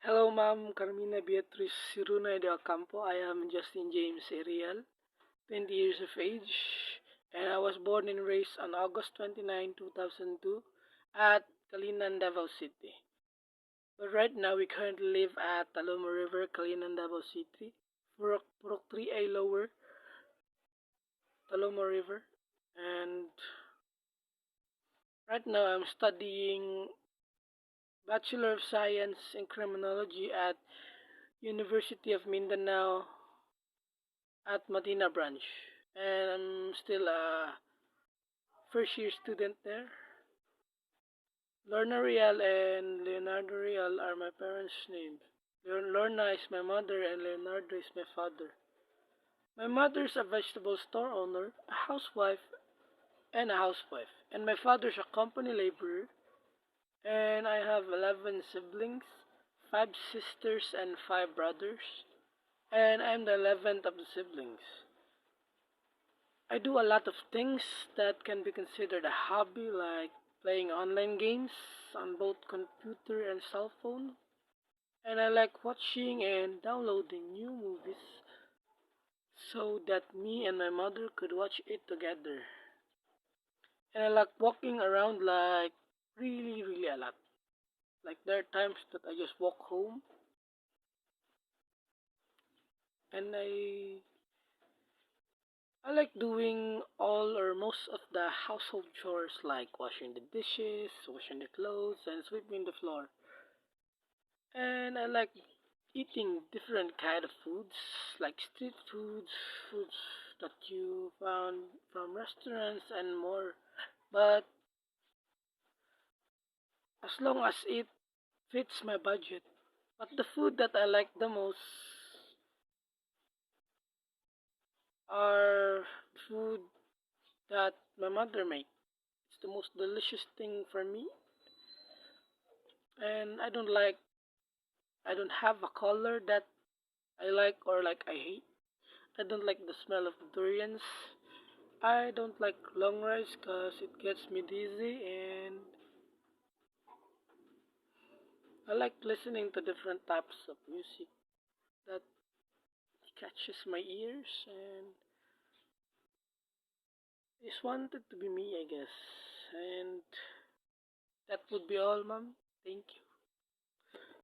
Hello, Ma'am Carmina Beatriz Sirunay de Ocampo. I am Justin James Ariel, 20 years of age, and I was born and raised on August 29, 2002 at Kalinan, Davao City. But right now, we currently live at Taloma River, Kalinan, Davao City, Purok 3A Lower, Taloma River. And right now, I'm studying Bachelor of Science in Criminology at University of Mindanao at Madina branch, and I'm still a first year student there. Lorna Real and Leonardo Real are my parents' names. Lorna is my mother and Leonardo is my father. My mother is a vegetable store owner, a housewife, and my father is a company laborer. And I have 11 siblings, 5 sisters and 5 brothers, and I'm the 11th of the siblings. I do a lot of things that can be considered a hobby, like playing online games on both computer and cell phone. And I like watching and downloading new movies so that me and my mother could watch it together. And I like walking around like really a lot. Like there are times that I just walk home and I like doing all or most of the household chores like washing the dishes, washing the clothes, and sweeping the floor. And I like eating different kind of foods like street foods, foods that you found from restaurants and more. But as long as it fits my budget. But the food that I like the most are food that my mother makes. It's the most delicious thing for me, and I don't have a color that I like or like I hate. I don't like the smell of durians. I don't like long rides because it gets me dizzy, and I like listening to different types of music that catches my ears, and just wanted to be me, I guess. And that would be all, ma'am. Thank you.